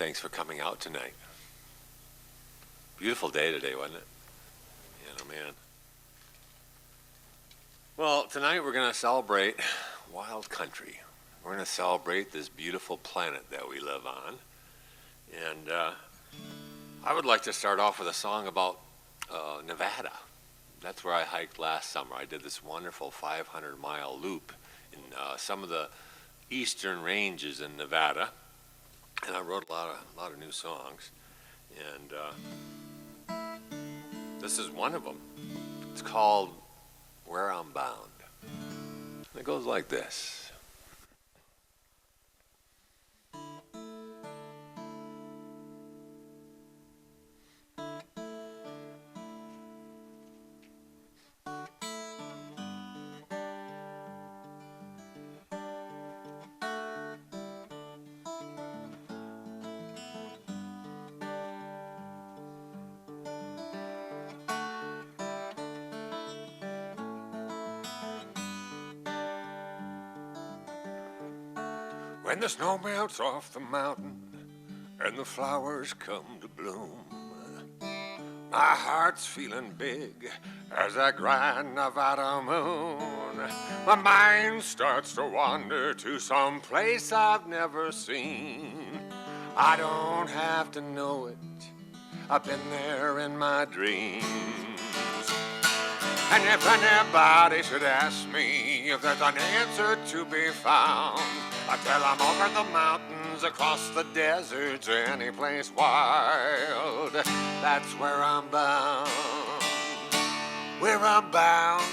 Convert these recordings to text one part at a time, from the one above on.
thanks for coming out tonight. Beautiful day today, wasn't it? Yeah, man. Well, tonight we're going to celebrate wild country. We're going to celebrate this beautiful planet that we live on. And I would like to start off with a song about Nevada. That's where I hiked last summer. I did this wonderful 500-mile loop in some of the eastern ranges in Nevada. And I wrote a lot of new songs. And this is one of them. It's called Where I'm Bound. And it goes like this. When the snow melts off the mountain and the flowers come to bloom, my heart's feeling big as that grand Nevada moon. My mind starts to wander to some place I've never seen. I don't have to know it, I've been there in my dreams. And if anybody should ask me if there's an answer to be found, I tell them over the mountains, across the deserts, any place wild, that's where I'm bound. Where I'm bound,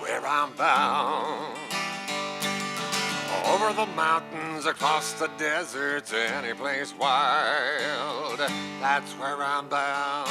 where I'm bound. Over the mountains, across the deserts, any place wild, that's where I'm bound.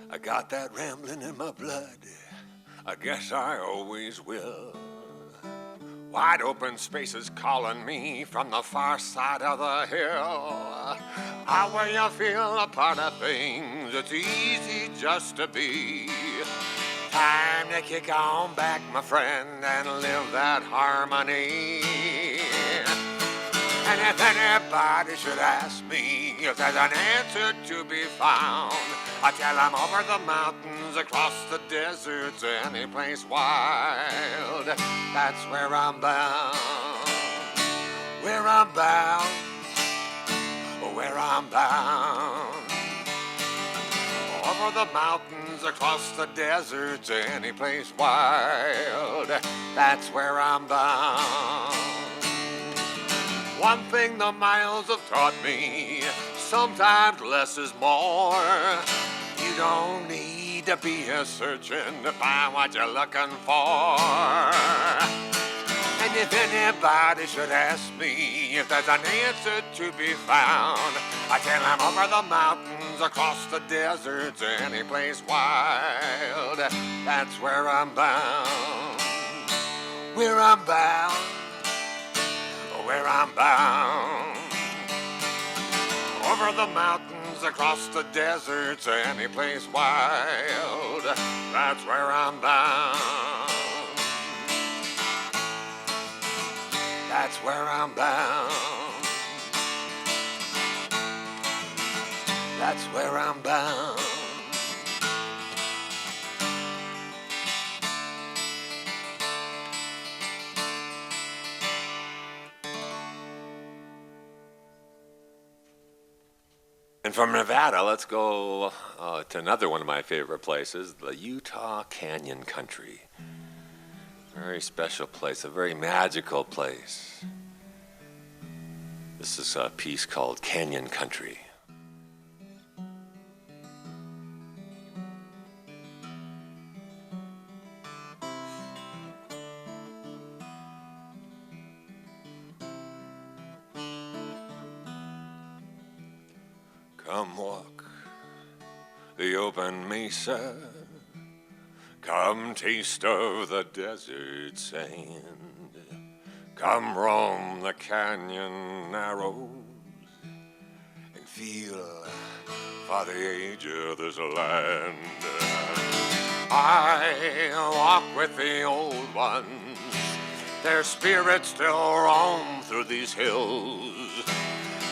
I got that rambling in my blood, I guess I always will. Wide open spaces calling me from the far side of the hill. How will you feel a part of things? It's easy just to be. Time to kick on back, my friend, and live that harmony. And if anybody should ask me if there's an answer to be found, I tell them over the mountains, across the deserts, any place wild, that's where I'm bound. Where I'm bound, where I'm bound. Over the mountains, across the deserts, any place wild, that's where I'm bound. One thing the miles have taught me, sometimes less is more. You don't need to be a searching to find what you're looking for. And if anybody should ask me if there's an answer to be found, I tell them over the mountains, across the deserts, any place wild, that's where I'm bound. Where I'm bound, where I'm bound. Over the mountains, across the deserts, any place wild, that's where I'm bound. That's where I'm bound. That's where I'm bound. And from Nevada, let's go to another one of my favorite places, the Utah Canyon Country. Very special place, a very magical place. This is a piece called Canyon Country. Come walk the open mesa Come taste of the desert sand. Come roam the canyon narrows and feel for the age of this land. I walk with the old ones. Their spirits still roam through these hills.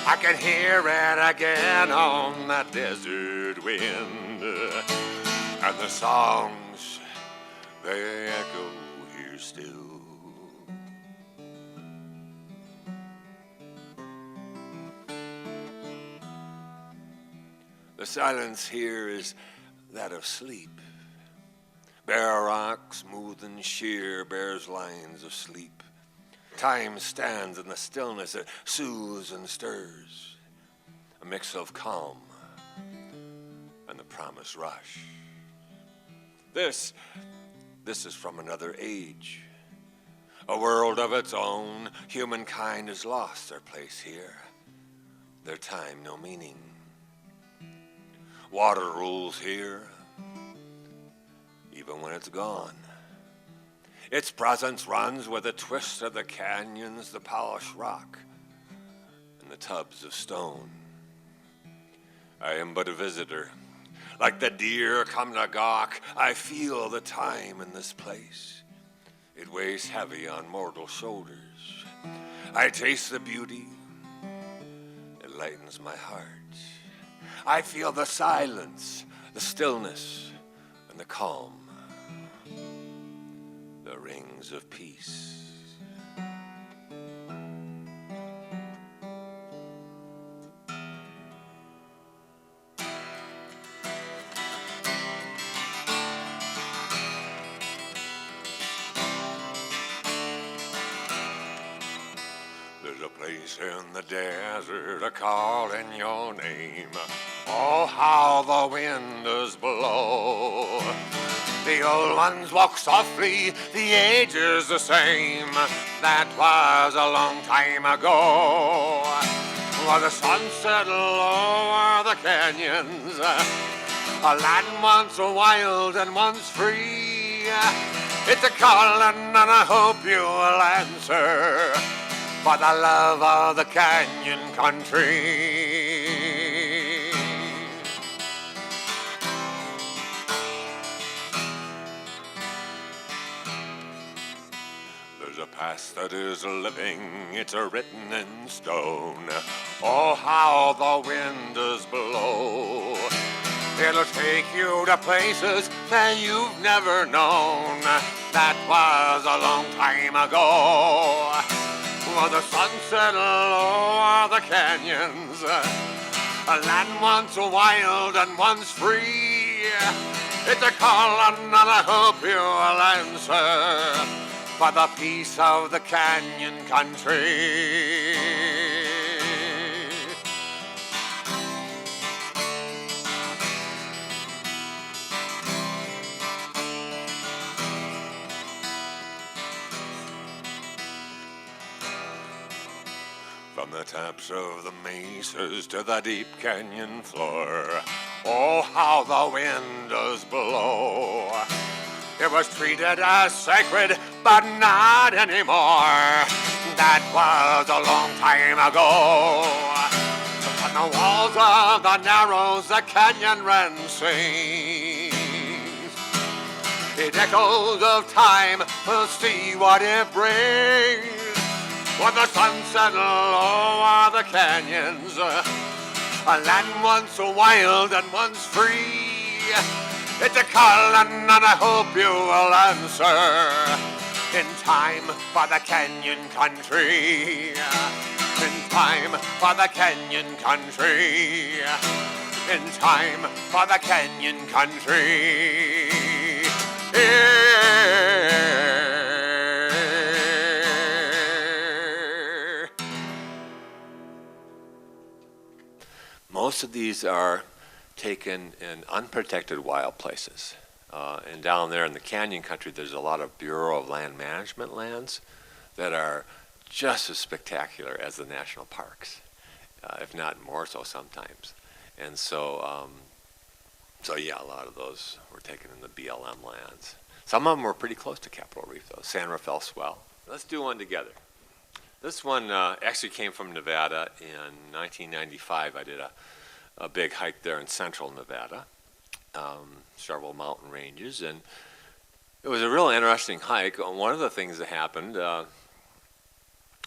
I can hear it again on that desert wind. And the songs, they echo here still. The silence here is that of sleep. Bare rock, smooth and sheer, bears lines of sleep. Time stands in the stillness, it soothes and stirs. A mix of calm and the promised rush. This is from another age. A world of its own. Humankind has lost their place here. Their time no meaning. Water rules here, even when it's gone. Its presence runs with the twist of the canyons, the polished rock, and the tubs of stone. I am but a visitor. Like the deer come to gawk, I feel the time in this place. It weighs heavy on mortal shoulders. I taste the beauty. It lightens my heart. I feel the silence, the stillness, and the calm. The rings of peace. There's a place in the desert a calling your name. Oh, how the wind does blow. The old ones walk softly, the age is the same. That was a long time ago. While the sun set low over the canyons, a land once wild and once free. It's a calling and I hope you will answer for the love of the canyon country. There's a past that is living, it's written in stone. Oh, how the wind does blow. It'll take you to places that you've never known. That was a long time ago. While the sun set low over the canyons, a land once wild and once free. It's a call and I hope you'll answer for the peace of the canyon country. From the tops of the mesas to the deep canyon floor, oh, how the wind does blow. It was treated as sacred, but not anymore. That was a long time ago. On the walls of the narrows, the canyon wren sings. It echoes of time, we'll see what it brings. When the sun set low over the canyons, a land once wild and once free. It's a call and I hope you will answer in time for the canyon country. In time for the canyon country. In time for the canyon country. Most of these are taken in unprotected wild places. And down there in the canyon country, there's a lot of Bureau of Land Management lands that are just as spectacular as the national parks, if not more so sometimes. And so, yeah, a lot of those were taken in the BLM lands. Some of them were pretty close to Capitol Reef, though. San Rafael Swell. Let's do one together. This one actually came from Nevada in 1995. I did a big hike there in central Nevada, several mountain ranges, and it was a real interesting hike. One of the things that happened,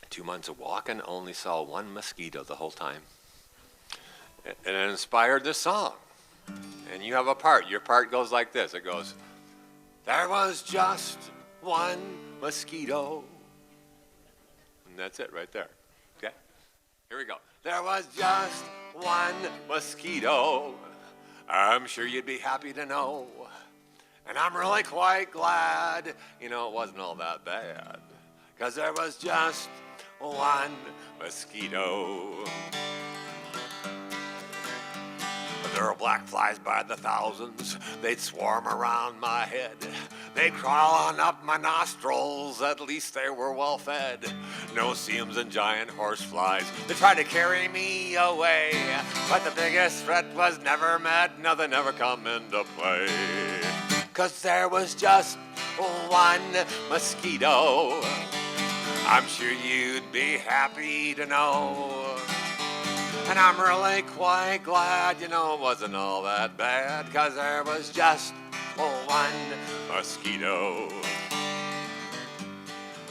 2 months of walking, only saw one mosquito the whole time. And it inspired this song. And you have a part. Your part goes like this. It goes, there was just one mosquito. And that's it right there. Okay? Here we go. There was just one mosquito. I'm sure you'd be happy to know. And I'm really quite glad, you know, it wasn't all that bad. 'Cause there was just one mosquito. There were black flies by the thousands. They'd swarm around my head. They'd crawl on up my nostrils. At least they were well fed. No seams and giant horse flies. They tried to carry me away. But the biggest threat was never met. Nothing ever come into play. 'Cause there was just one mosquito. I'm sure you'd be happy to know. And I'm really quite glad, you know, it wasn't all that bad, 'cause there was just one mosquito.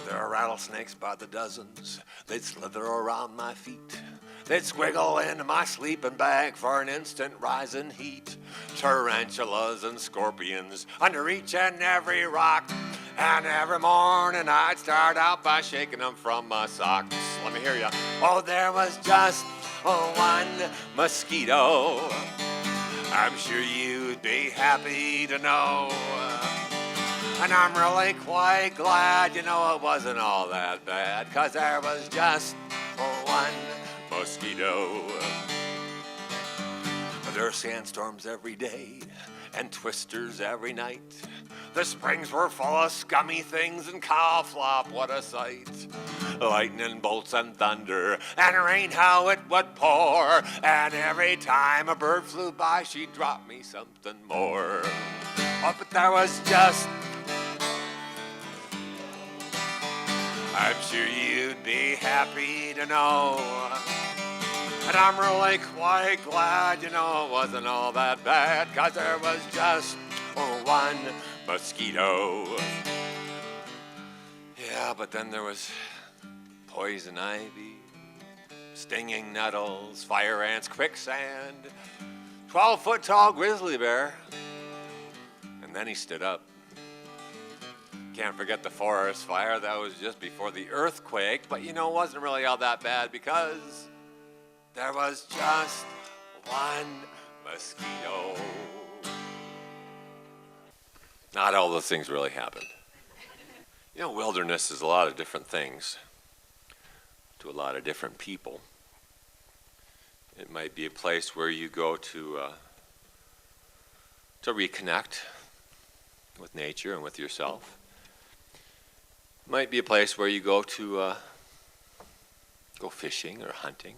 There are rattlesnakes by the dozens. They'd slither around my feet. They'd squiggle into my sleeping bag for an instant rise in heat. Tarantulas and scorpions under each and every rock. And every morning I'd start out by shaking them from my socks. Let me hear ya. Oh, there was just one mosquito. I'm sure you'd be happy to know. And I'm really quite glad, you know, it wasn't all that bad, 'cause there was just one mosquito. There are sandstorms every day and twisters every night. The springs were full of scummy things and cow flop, what a sight. Lightning bolts and thunder and rain, how it would pour. And every time a bird flew by, she'd drop me something more. Oh, but there was just, I'm sure you'd be happy to know. And I'm really quite glad, you know, it wasn't all that bad, 'cause there was just one mosquito. Yeah, but then there was poison ivy, stinging nettles, fire ants, quicksand, 12-foot tall grizzly bear. And then he stood up. Can't forget the forest fire. That was just before the earthquake, but you know, it wasn't really all that bad, because there was just one mosquito. Not all those things really happened. You know, wilderness is a lot of different things to a lot of different people. It might be a place where you go to reconnect with nature and with yourself. It might be a place where you go to go fishing or hunting.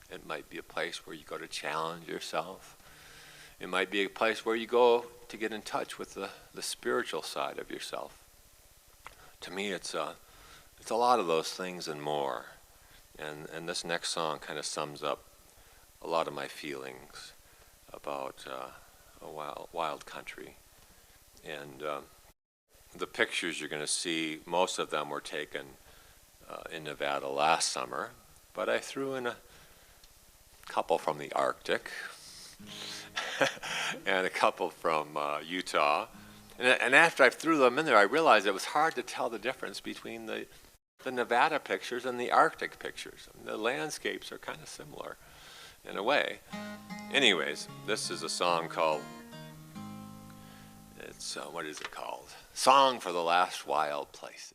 It might be a place where you go to challenge yourself. It might be a place where you go to get in touch with the spiritual side of yourself. To me, it's a lot of those things and more. And this next song kind of sums up a lot of my feelings about a wild country. And the pictures you're going to see, most of them were taken in Nevada last summer, but I threw in a couple from the Arctic and a couple from Utah. And after I threw them in there, I realized it was hard to tell the difference between the Nevada pictures and the Arctic pictures. I mean, the landscapes are kind of similar in a way. Anyways, this is a song called, what is it called? Song for the Last Wild Places.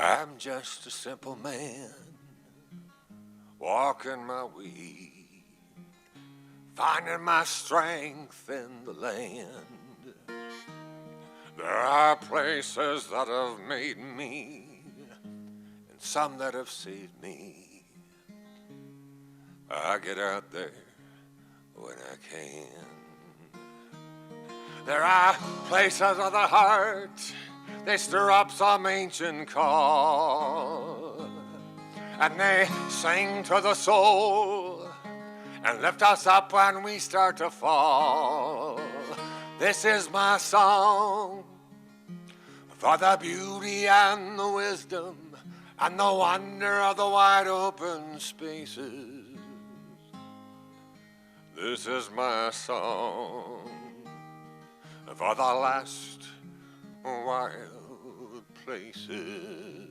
I'm just a simple man, walking my way, finding my strength in the land. There are places that have made me, and some that have saved me. I get out there when I can. There are places of the heart, they stir up some ancient call, and they sing to the soul and lift us up when we start to fall. This is my song for the beauty and the wisdom and the wonder of the wide open spaces. This is my song for the last wild places.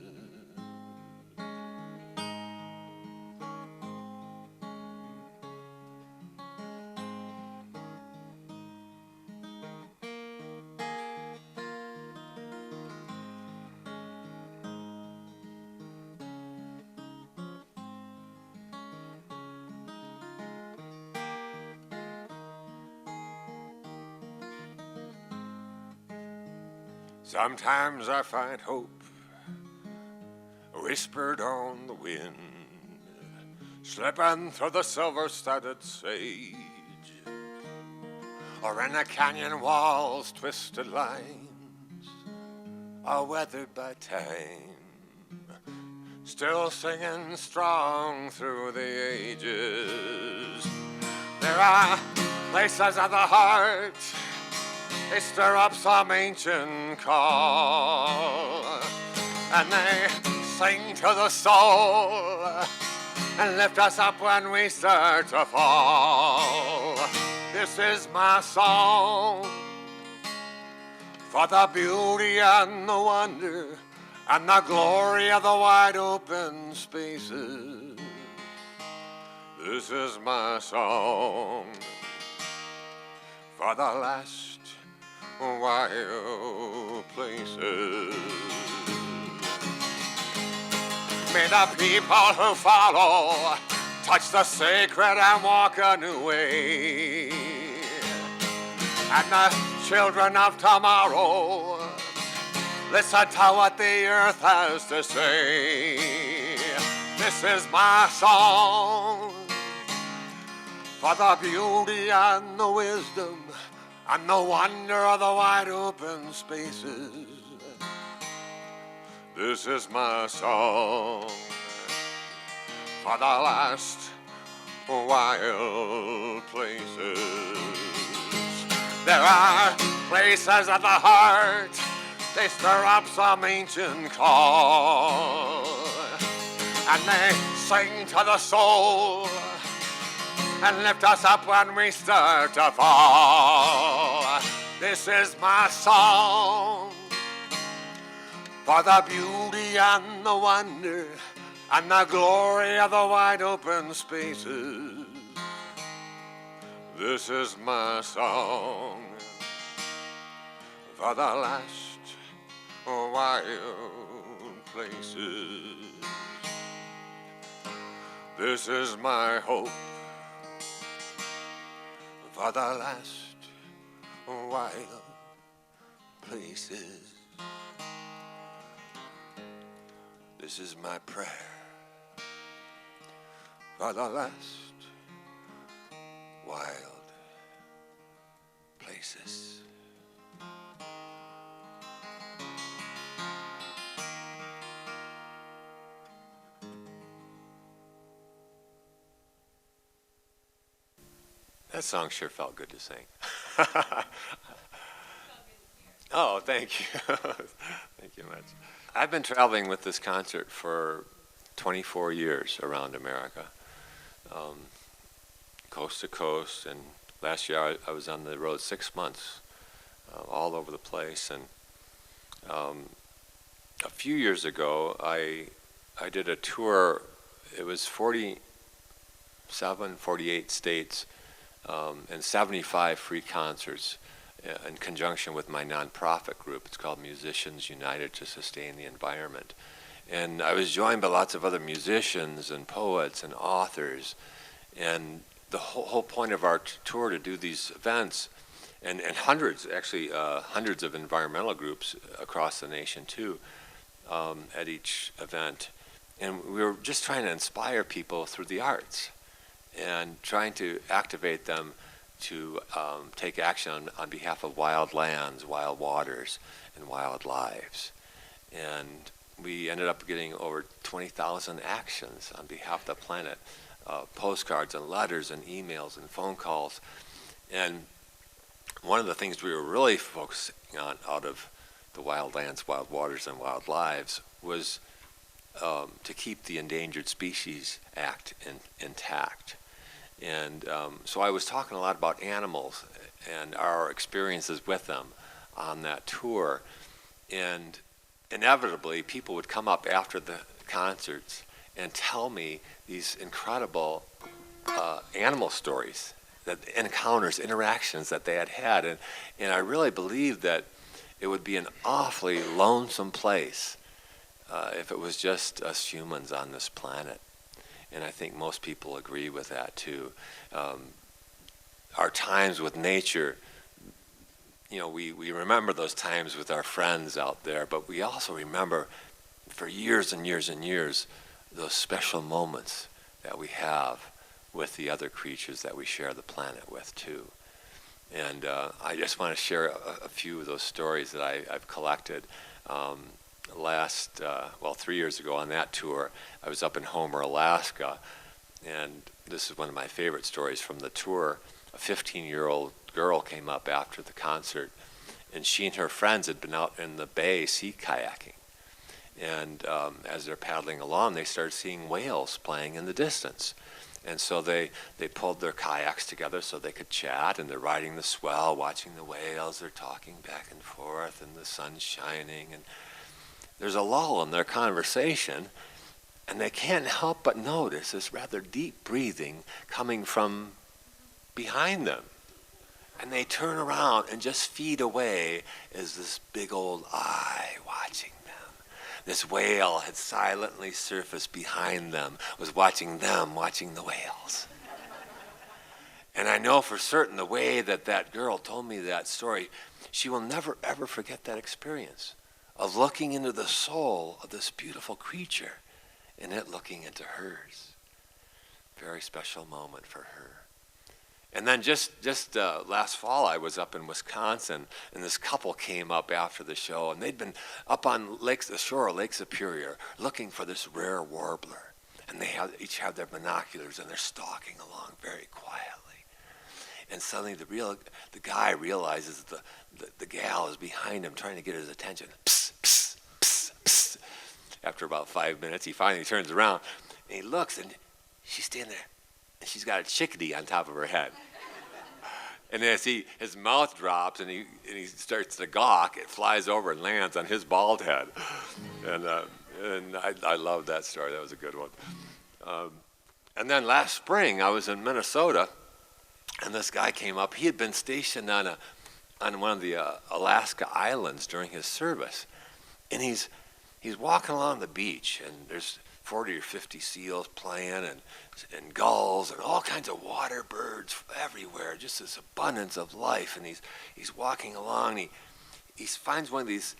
Sometimes I find hope whispered on the wind, slipping through the silver-studded sage, or in the canyon walls' twisted lines, are weathered by time, still singing strong through the ages. There are places of the heart, they stir up some ancient call, and they sing to the soul and lift us up when we start to fall. This is my song for the beauty and the wonder and the glory of the wide open spaces. This is my song for the last wild places. May the people who follow touch the sacred and walk a new way, and the children of tomorrow listen to what the earth has to say. This is my song for the beauty and the wisdom and the wonder of the wide open spaces. This is my song for the last wild places. There are places of the heart, they stir up some ancient call, and they sing to the soul and lift us up when we start to fall. This is my song for the beauty and the wonder and the glory of the wide open spaces. This is my song for the last wild places. This is my hope for the last wild places. This is my prayer for the last wild places. That song sure felt good to sing. Oh, thank you. Thank you much. I've been traveling with this concert for 24 years around America, coast to coast, and last year I was on the road 6 months, all over the place. And a few years ago, I did a tour. It was 48 states, and 75 free concerts in conjunction with my nonprofit group. It's called Musicians United to Sustain the Environment. And I was joined by lots of other musicians and poets and authors. And the whole point of our tour to do these events, and hundreds, actually hundreds of environmental groups across the nation too, at each event. And we were just trying to inspire people through the arts and trying to activate them to take action on behalf of wild lands, wild waters, and wild lives. And we ended up getting over 20,000 actions on behalf of the planet, postcards and letters and emails and phone calls. And one of the things we were really focusing on out of the wild lands, wild waters, and wild lives was to keep the Endangered Species Act intact. And so I was talking a lot about animals and our experiences with them on that tour. And inevitably, people would come up after the concerts and tell me these incredible animal stories, that encounters, interactions that they had had. And I really believed that it would be an awfully lonesome place if it was just us humans on this planet. And I think most people agree with that too. Our times with nature, we remember those times with our friends out there, but we also remember for years and years and years those special moments that we have with the other creatures that we share the planet with too. And I just want to share a few of those stories that I've collected. 3 years ago on that tour, I was up in Homer, Alaska, and this is one of my favorite stories from the tour. A 15-year-old girl came up after the concert, and she and her friends had been out in the bay sea kayaking. And as they're paddling along, they started seeing whales playing in the distance. And so they pulled their kayaks together so they could chat, and they're riding the swell, watching the whales. They're talking back and forth, and the sun's shining, and there's a lull in their conversation, and they can't help but notice this rather deep breathing coming from behind them. And they turn around and just feed away as this big old eye watching them. This whale had silently surfaced behind them, was watching them, watching the whales. And I know for certain the way that girl told me that story, she will never ever forget that experience of looking into the soul of this beautiful creature and it looking into hers. Very special moment for her. And then just last fall, I was up in Wisconsin, and this couple came up after the show, and they'd been up on the shore of Lake Superior looking for this rare warbler. And they each have their binoculars, and they're stalking along very quietly. And suddenly the guy realizes the gal is behind him trying to get his attention. Psst, psst, psst, psst. After about 5 minutes, he finally turns around, and he looks, and she's standing there, and she's got a chickadee on top of her head. And as his mouth drops and he starts to gawk, it flies over and lands on his bald head. And I love that story. That was a good one. And then last spring, I was in Minnesota, and this guy came up. He had been stationed on one of the Alaska islands during his service. And he's walking along the beach, and there's 40 or 50 seals playing, and gulls, and all kinds of water birds everywhere, just this abundance of life. And he's walking along, and he finds one of these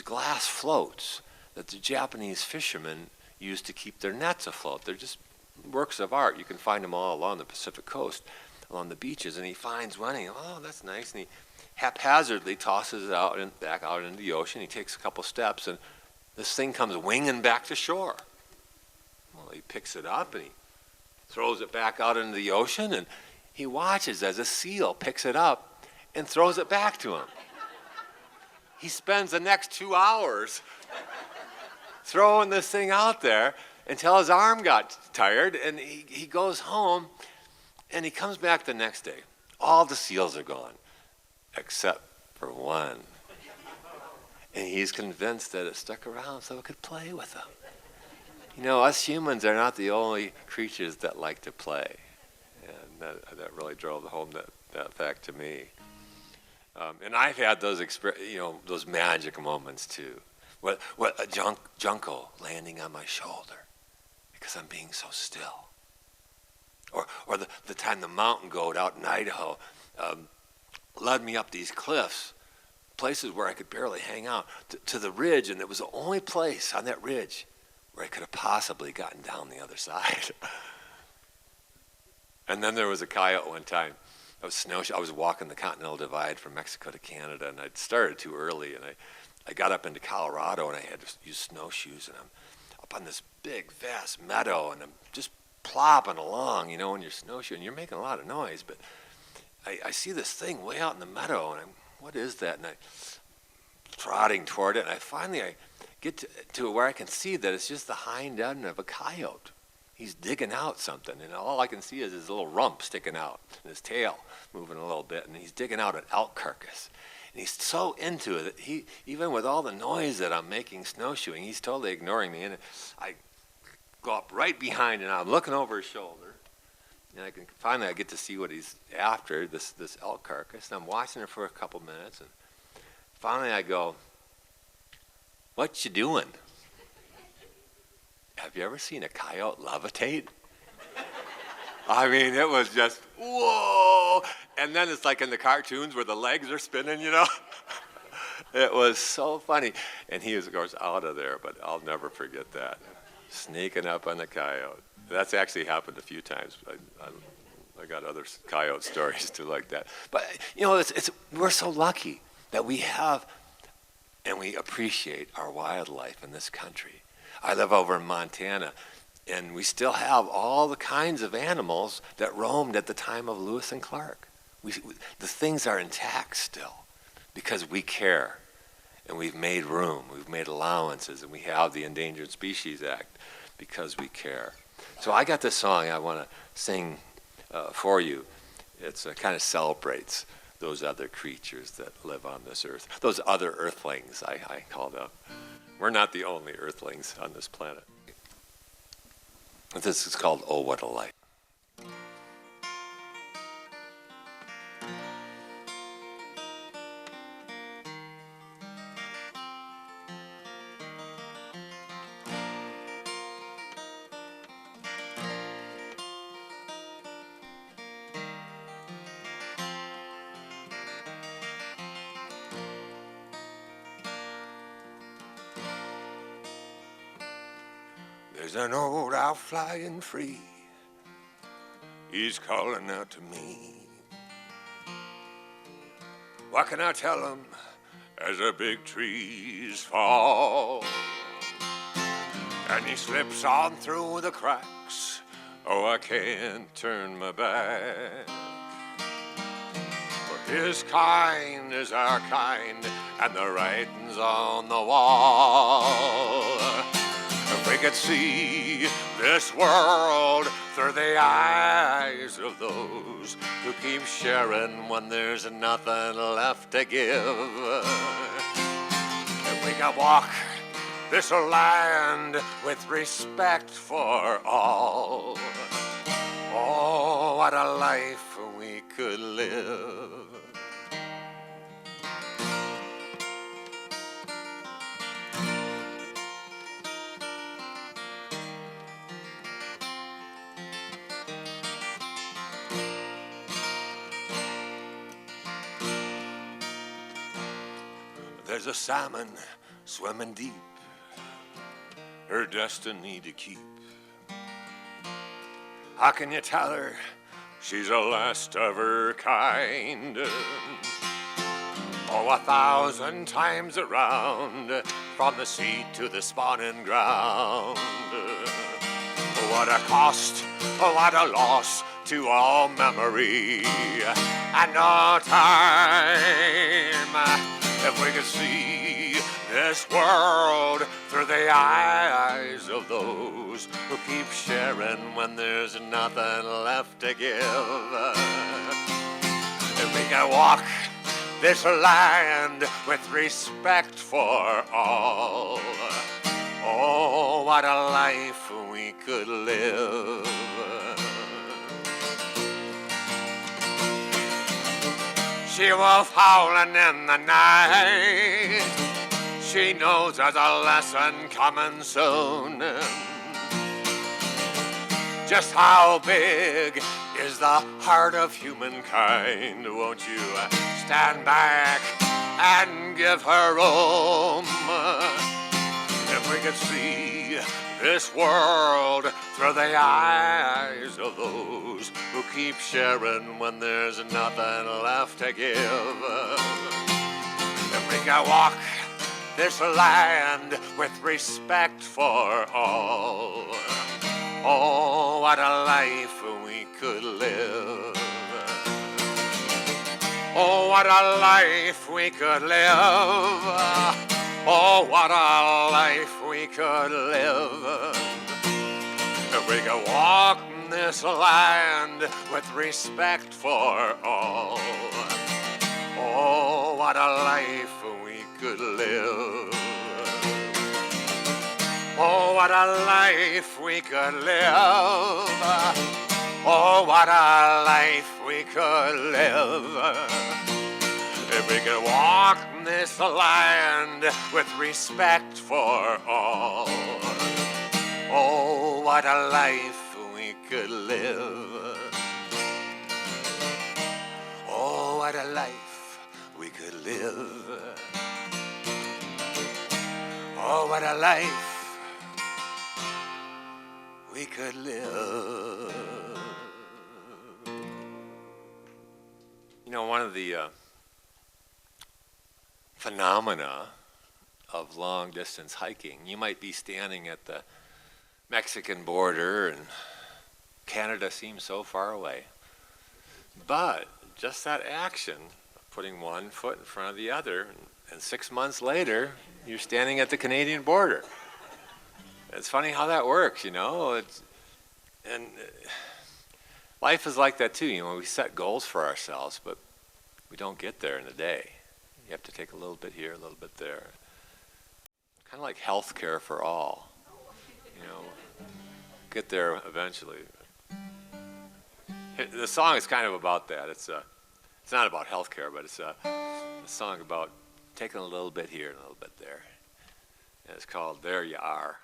glass floats that the Japanese fishermen use to keep their nets afloat. They're just works of art. You can find them all along the Pacific coast, along the beaches. And he finds one, and oh, that's nice. And he haphazardly tosses it out and back out into the ocean. He takes a couple steps, and this thing comes winging back to shore. Well, he picks it up, and he throws it back out into the ocean, and he watches as a seal picks it up and throws it back to him. He spends the next 2 hours throwing this thing out there until his arm got tired, and he goes home, and he comes back the next day. All the seals are gone, except for one. And he's convinced that it stuck around so it could play with him. You know, us humans are not the only creatures that like to play. And that really drove home that fact to me. And I've had those magic moments too, What a junco landing on my shoulder because I'm being so still. Or the time the mountain goat out in Idaho led me up these cliffs, places where I could barely hang out, to the ridge, and it was the only place on that ridge where I could have possibly gotten down the other side. And then there was a coyote one time. I was walking the Continental Divide from Mexico to Canada, and I'd started too early, and I got up into Colorado, and I had to use snowshoes, and I'm up on this big, vast meadow, and I'm just plopping along, when you're snowshoeing, you're making a lot of noise, but I see this thing way out in the meadow, and what is that? And I'm trotting toward it, and I get to where I can see that it's just the hind end of a coyote. He's digging out something, and all I can see is his little rump sticking out, and his tail moving a little bit, and he's digging out an elk carcass. And he's so into it that even with all the noise that I'm making snowshoeing, he's totally ignoring me. And I go up right behind, and I'm looking over his shoulder, and finally I get to see what he's after, this elk carcass. And I'm watching it for a couple minutes, and finally I go, "What you doing?" Have you ever seen a coyote levitate? I mean, it was just, whoa. And then it's like in the cartoons where the legs are spinning, It was so funny. And he was, of course, out of there, but I'll never forget that. Sneaking up on the coyote. That's actually happened a few times. I got other coyote stories too like that. But, we're so lucky that we have and we appreciate our wildlife in this country. I live over in Montana, and we still have all the kinds of animals that roamed at the time of Lewis and Clark. The things are intact still because we care, and we've made room, we've made allowances, and we have the Endangered Species Act because we care. So I got this song I want to sing for you. It kind of celebrates those other creatures that live on this earth, those other earthlings I called up. We're not the only earthlings on this planet. This is called "Oh, What a Life." There's an old owl flying free. He's calling out to me. What can I tell him as the big trees fall? And he slips on through the cracks. Oh, I can't turn my back. For his kind is our kind, and the writing's on the wall. If we could see this world through the eyes of those who keep sharing when there's nothing left to give. If we could walk this land with respect for all. Oh, what a life we could live. There's a salmon swimming deep, her destiny to keep. How can you tell her she's the last of her kind? Oh, 1,000 times around, from the sea to the spawning ground. What a cost, what a loss to all memory, and no time. If we could see this world through the eyes of those who keep sharing when there's nothing left to give. If we could walk this land with respect for all. Oh, what a life we could live. She wolf howling in the night. she knows there's a lesson coming soon. Just how big is the heart of humankind? Won't you stand back and give her room? If we could see this world through the eyes of those who keep sharing when there's nothing left to give. If we could walk this land with respect for all. Oh, what a life we could live. Oh, what a life we could live. Oh, what a life we could live. If we could walk this land with respect for all. Oh, what a life we could live. Oh, what a life we could live. Oh, what a life we could live. If we could walk this land with respect for all. Oh, what a life we could live. Oh, what a life we could live. Oh, what a life we could live. You know, one of the phenomena of long distance hiking, you might be standing at the Mexican border and Canada seems so far away. But just that action, putting one foot in front of the other, and 6 months later, you're standing at the Canadian border. It's funny how that works, you know. Life is like that too. You know, we set goals for ourselves, but we don't get there in a day. You have to take a little bit here, a little bit there. Kind of like health care for all. You know, get there eventually. The song is kind of about that. It's not about health care, but it's a song about taking a little bit here and a little bit there. And it's called There You Are.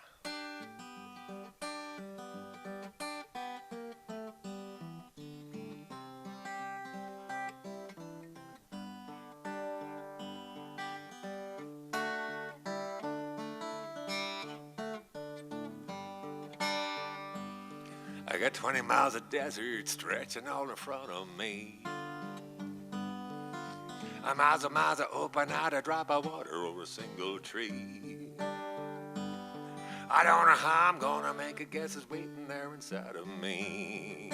I got 20 miles of desert stretching all in front of me. Miles and miles of open, not a drop of water or a single tree. I don't know how I'm gonna make it, guess it's waiting there inside of me.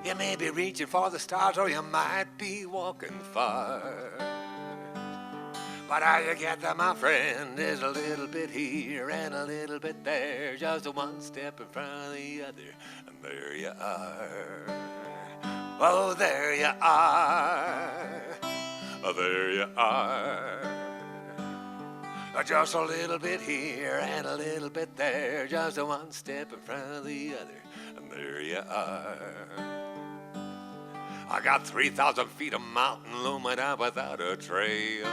You may be reaching for the stars or you might be walking far. But how you get there, my friend, is a little bit here and a little bit there, just one step in front of the other, and there you are. Oh, there you are. Oh, there you are. Just a little bit here and a little bit there, just one step in front of the other, and there you are. I got 3,000 feet of mountain looming out without a trail.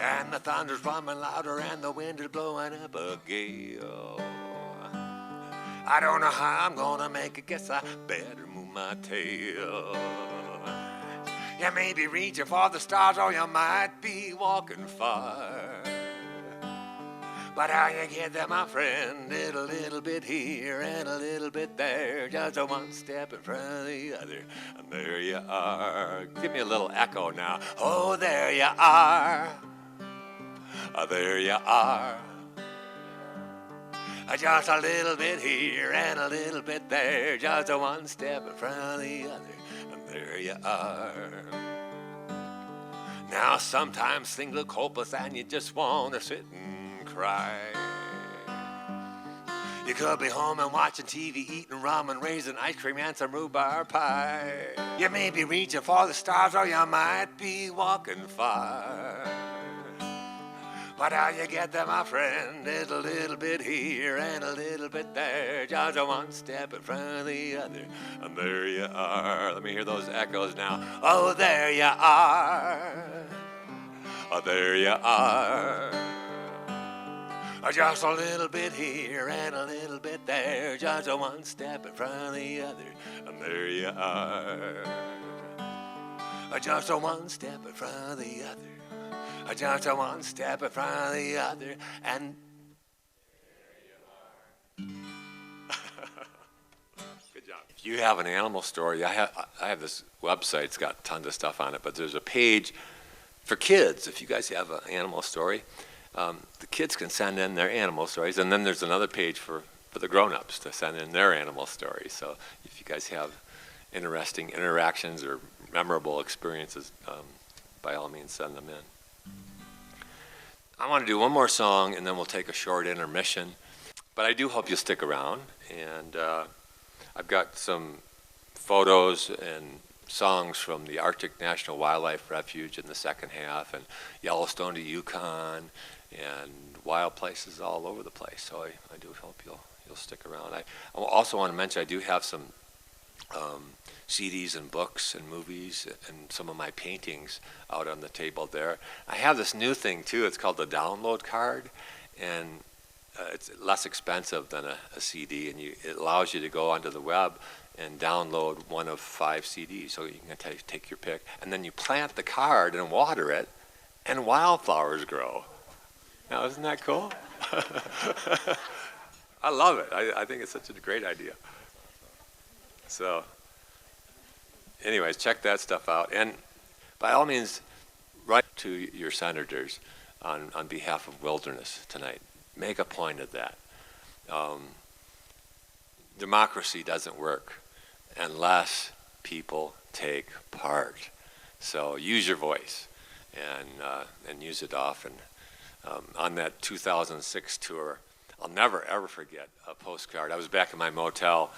And the thunder's rumbling louder and the wind is blowing up a gale. I don't know how I'm gonna make it, guess I better move my tail. You may be reaching for the stars or you might be walking far. But how you get there, my friend, is a little bit here and a little bit there, just one step in front of the other, and there you are. Give me a little echo now. Oh, there you are. Oh, there you are. Just a little bit here and a little bit there, just one step in front of the other, and there you are. Now sometimes things look hopeless and you just want to sit and cry. You could be home and watching TV, eating ramen, raising ice cream and some rhubarb pie. You may be reaching for the stars or you might be walking far. But how you get there, my friend, is a little bit here and a little bit there, just one step in front of the other, and there you are. Let me hear those echoes now. Oh, there you are. Oh, there you are. Just a little bit here and a little bit there, just a one step in front of the other, and there you are. Just a one step in front of the other, just a one step in front of the other, and there you are. Good job. If you have an animal story, I have this website, it's got tons of stuff on it, but there's a page for kids. If you guys have an animal story, the kids can send in their animal stories, and then there's another page for the grown-ups to send in their animal stories. So if you guys have interesting interactions or memorable experiences, by all means send them in. I want to do one more song, and then we'll take a short intermission. But I do hope you'll stick around, and I've got some photos and songs from the Arctic National Wildlife Refuge in the second half, and Yellowstone to Yukon, and wild places all over the place. So I do hope you'll stick around. I also want to mention I do have some CDs and books and movies and some of my paintings out on the table there. I have this new thing too. It's called the download card, and it's less expensive than a CD, and it allows you to go onto the web and download one of 5 CDs. So you can take your pick, and then you plant the card and water it, and wildflowers grow. Now, isn't that cool? I love it. I think it's such a great idea. So, anyways, check that stuff out. And by all means, write to your senators on behalf of wilderness tonight. Make a point of that. Democracy doesn't work unless people take part. So use your voice and use it often. On that 2006 tour, I'll never ever forget a postcard. I was back in my motel,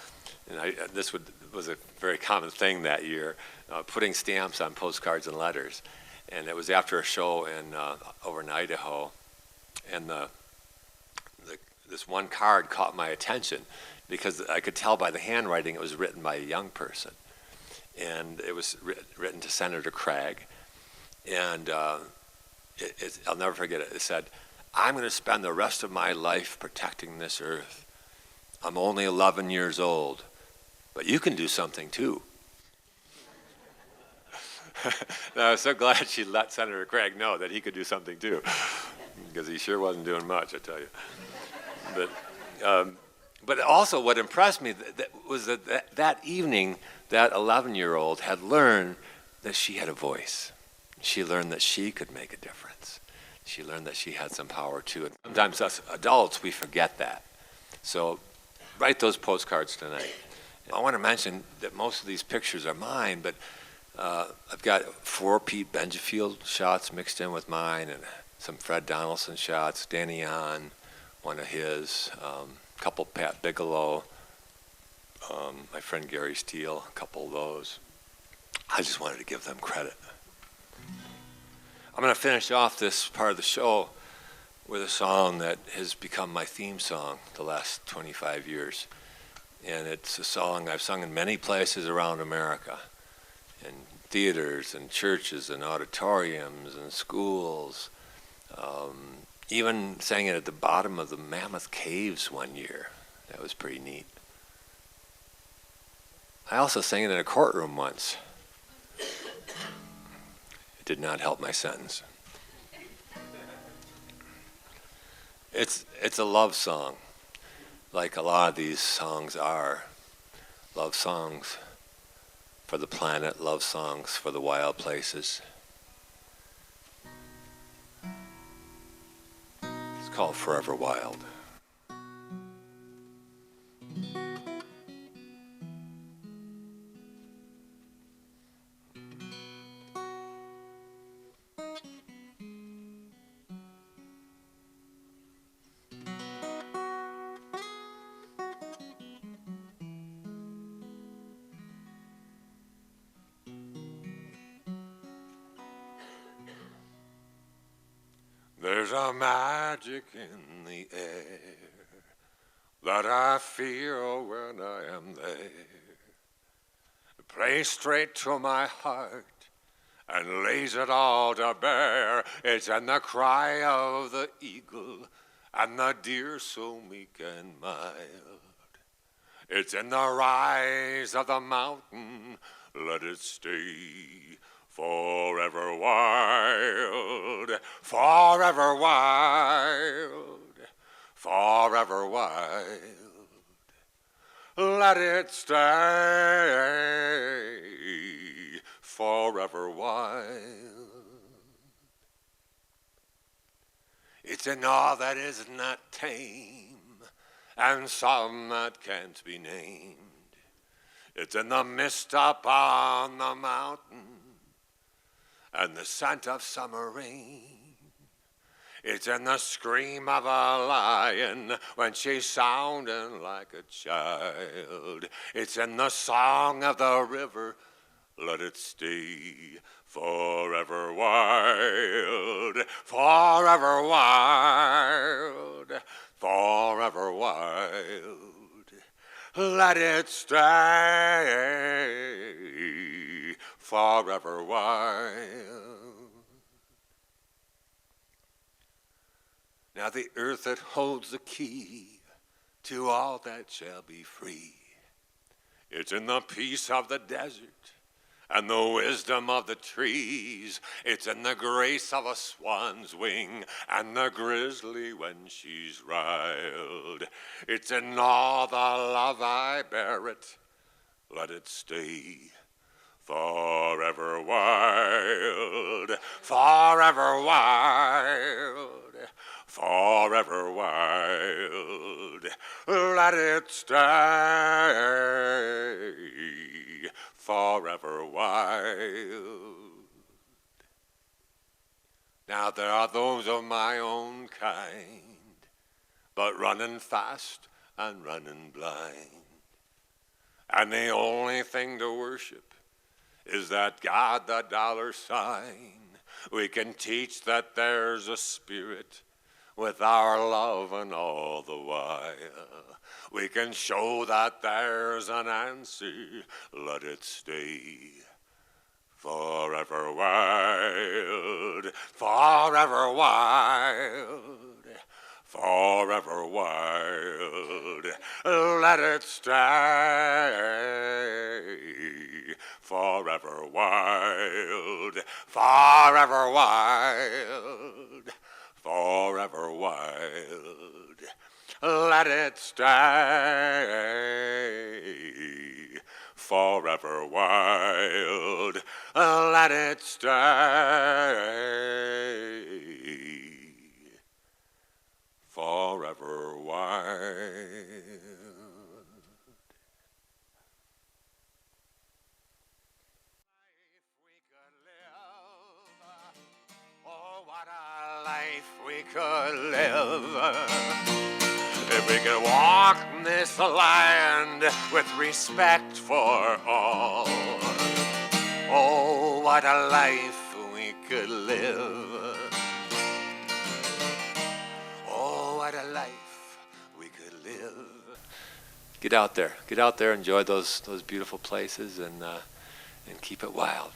and this was a very common thing that year, putting stamps on postcards and letters. And it was after a show over in Idaho, and this one card caught my attention because I could tell by the handwriting it was written by a young person. And it was written to Senator Craig. And I'll never forget it. It said, "I'm going to spend the rest of my life protecting this earth. I'm only 11 years old, but you can do something too." Now, I was so glad she let Senator Craig know that he could do something too, because he sure wasn't doing much, I tell you. But also what impressed me was that evening, that 11-year-old had learned that she had a voice. She learned that she could make a difference. She learned that she had some power too. And sometimes us adults, we forget that. So write those postcards tonight. I want to mention that most of these pictures are mine, but I've got 4 Pete Benjafield shots mixed in with mine, and some Fred Donaldson shots, Danny Hahn, one of his, a couple Pat Bigelow, my friend Gary Steele, a couple of those. I just wanted to give them credit. I'm going to finish off this part of the show with a song that has become my theme song the last 25 years. And it's a song I've sung in many places around America, in theaters and churches and auditoriums and schools. Even sang it at the bottom of the Mammoth Caves one year. That was pretty neat. I also sang it in a courtroom once. It did not help my sentence. It's a love song, like a lot of these songs are. Love songs for the planet, love songs for the wild places. It's called Forever Wild. There's a magic in the air that I feel when I am there. It plays straight to my heart and lays it all to bear. It's in the cry of the eagle and the deer so meek and mild. It's in the rise of the mountain, let it stay forever wild, forever wild, forever wild. Let it stay forever wild. It's in all that is not tame, and some that can't be named. It's in the mist up on the mountain, and the scent of summer rain. It's in the scream of a lion when she's sounding like a child. It's in the song of the river, let it stay forever wild, forever wild, forever wild. Let it stay forever wild. Now the earth that holds the key to all that shall be free. It's in the peace of the desert and the wisdom of the trees. It's in the grace of a swan's wing and the grizzly when she's riled. It's in all the love I bear it, let it stay forever wild, forever wild, forever wild. Let it stay forever wild. Now there are those of my own kind, but running fast and running blind. And the only thing to worship is that God, the dollar sign. We can teach that there's a spirit with our love and all the while. We can show that there's an answer, let it stay forever wild, forever wild, forever wild. Let it stay forever wild, forever wild, forever wild. Let it stay forever wild. Let it stay forever wild. What a life we could live if we could walk this land with respect for all. Oh, what a life we could live. Oh, what a life we could live. Get out there, enjoy those beautiful places, and keep it wild.